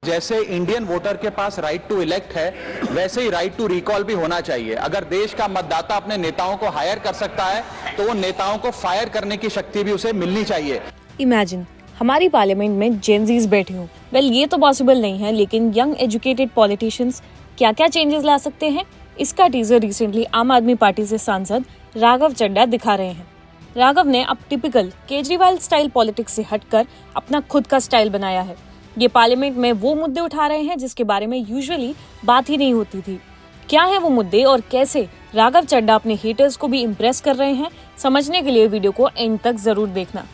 जैसे Indian voter के पास right to elect है, वैसे ही राइट टू रिकॉल भी होना चाहिए। अगर देश का मतदाता अपने नेताओं को हायर कर सकता है तो वो नेताओं को फायर करने की शक्ति भी उसे मिलनी चाहिए। इमेजिन हमारी पार्लियामेंट में जेनजीज बैठे हों। वेल, ये तो पॉसिबल नहीं है, लेकिन यंग एजुकेटेड पॉलिटिशियंस क्या क्या चेंजेस ला सकते हैं, इसका टीजर रिसेंटली आम आदमी पार्टी से सांसद राघव चड्ढा दिखा रहे हैं। राघव ने अब टिपिकल केजरीवाल स्टाइल पॉलिटिक्स से हटकर अपना खुद का स्टाइल बनाया है। ये पार्लियामेंट में वो मुद्दे उठा रहे हैं जिसके बारे में यूजुअली बात ही नहीं होती थी। क्या है वो मुद्दे और कैसे राघव चड्ढा अपने हेटर्स को भी इम्प्रेस कर रहे हैं, समझने के लिए वीडियो को एंड तक जरूर देखना।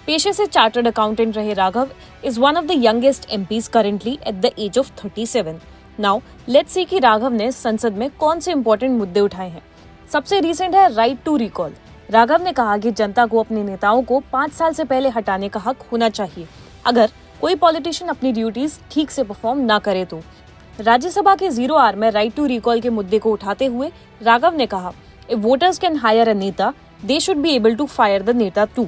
पेशे से चार्टर्ड अकाउंटेंट रहे Raghav is one of the youngest MPs currently at the age of 37। Now let's see कि राघव ने संसद में कौन से इंपॉर्टेंट मुद्दे उठाए हैं। सबसे रिसेंट है राइट टू रिकॉल। राघव ने कहा कि जनता को अपने नेताओं को 5 साल से पहले हटाने का हक होना चाहिए अगर कोई पॉलिटिशियन अपनी ड्यूटीज ठीक से परफॉर्म ना करे तो। राज्यसभा के 0 आवर में राइट टू रिकॉल के मुद्दे को उठाते हुए राघव ने कहा, if voters can hire a neta, they should be able to fire the neta too.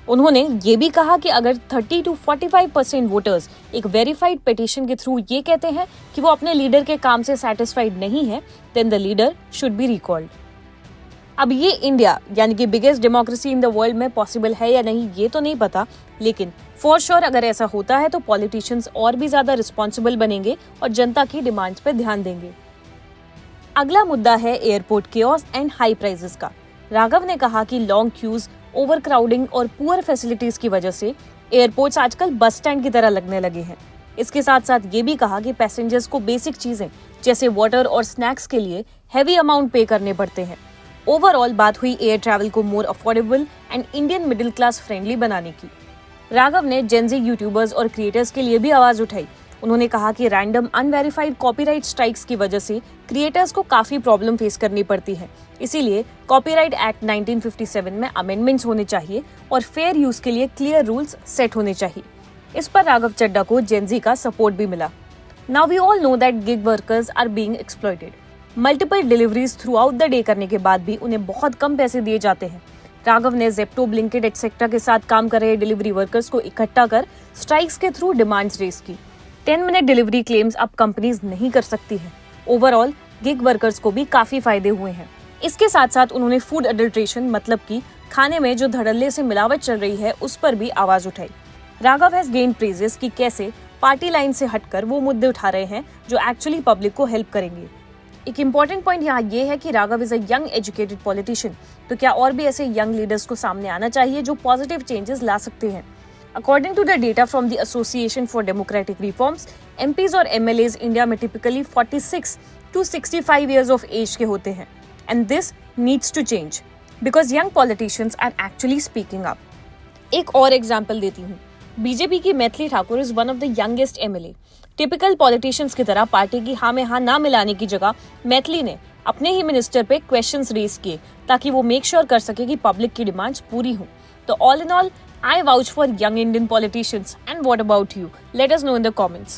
उन्होंने ये भी कहा कि अगर 30 to 45% वोटर्स एक वेरीफाइड पिटीशन के थ्रू ये कहते हैं कि वो अपने लीडर के काम से सेटिस्फाइड नहीं है, then the leader should be recalled. अब ये इंडिया यानी कि biggest democracy in the world में पॉसिबल है या नहीं ये तो नहीं पता, लेकिन फॉर श्योर अगर ऐसा होता है तो पॉलिटिशियंस और भी ज्यादा रिस्पॉन्सिबल बनेंगे और जनता की डिमांड्स पे ध्यान देंगे। अगला मुद्दा है airport chaos and high prices का। राघव ने कहा कि लॉन्ग क्यूज, ओवर क्राउडिंग और पुअर फैसिलिटीज की वजह से एयरपोर्ट्स आजकल बस स्टैंड की तरह लगने लगे हैं। इसके साथ साथ ये भी कहा कि पैसेंजर्स को बेसिक चीजें जैसे वाटर और स्नैक्स के लिए हैवी अमाउंट पे करने पड़ते हैं। ओवरऑल बात हुई एयर ट्रैवल को more affordable and Indian middle class friendly बनाने की। राघव ने जेनजी यूट्यूबर्स और क्रिएटर्स के लिए भी आवाज उठाई। उन्होंने कहा कि रैंडम अनवेरिफाइड कॉपीराइट स्ट्राइक्स की वजह से क्रिएटर्स को काफी प्रॉब्लम फेस करनी पड़ती है, इसीलिए कॉपीराइट एक्ट 1957 में अमेंडमेंट्स होने चाहिए और फेयर यूज के लिए क्लियर रूल्स सेट होने चाहिए। इस पर राघव चड्ढा को जेनजी का सपोर्ट भी मिला। Now we all know that gig workers are being exploited. Multiple deliveries throughout the day करने के बाद भी उन्हें बहुत कम पैसे दिए जाते हैं। राघव ने जेप्टो, ब्लिंकिट एक्सेट्रा के साथ काम कर रहे डिलीवरी वर्कर्स को इकट्ठा कर स्ट्राइक्स के थ्रू डिमांड्स रेज की। 10 मिनट डिलीवरी क्लेम्स अब कंपनीज नहीं कर सकती हैं। ओवरऑल गिग वर्कर्स को भी काफी फायदे हुए हैं। इसके साथ साथ उन्होंने फूड अडल्ट्रेशन मतलब कि खाने में जो धड़ल्ले से मिलावट चल रही है उस पर भी आवाज उठाई। राघव हैज गेन प्रेजेस कि कैसे पार्टी लाइन से हटकर वो मुद्दे उठा रहे हैं जो एक्चुअली पब्लिक को हेल्प करेंगे। एक इम्पॉर्टेंट पॉइंट यहाँ ये है कि Raghav is a young educated politician, तो क्या और भी ऐसे यंग लीडर्स को सामने आना चाहिए जो पॉजिटिव चेंजेस ला सकते हैं। According to the data from the association for democratic reforms, MPs और एमएलएज इंडिया में typically 46 to 65 years of age के होते हैं, and this needs to change because young politicians are actually speaking up. एक और एग्जाम्पल देती हूँ। BJP की Maithili Thakur is one of the youngest MLA. Typical politicians की तरह पार्टी की हाँ में हाँ ना मिलाने की जगह मैथिली ने अपने ही मिनिस्टर पे क्वेश्चंस रेज किए ताकि वो मेक श्योर कर सके कि पब्लिक की डिमांड्स पूरी हों। तो all in all, I vouch for young Indian politicians. And what about you? Let us know in the comments.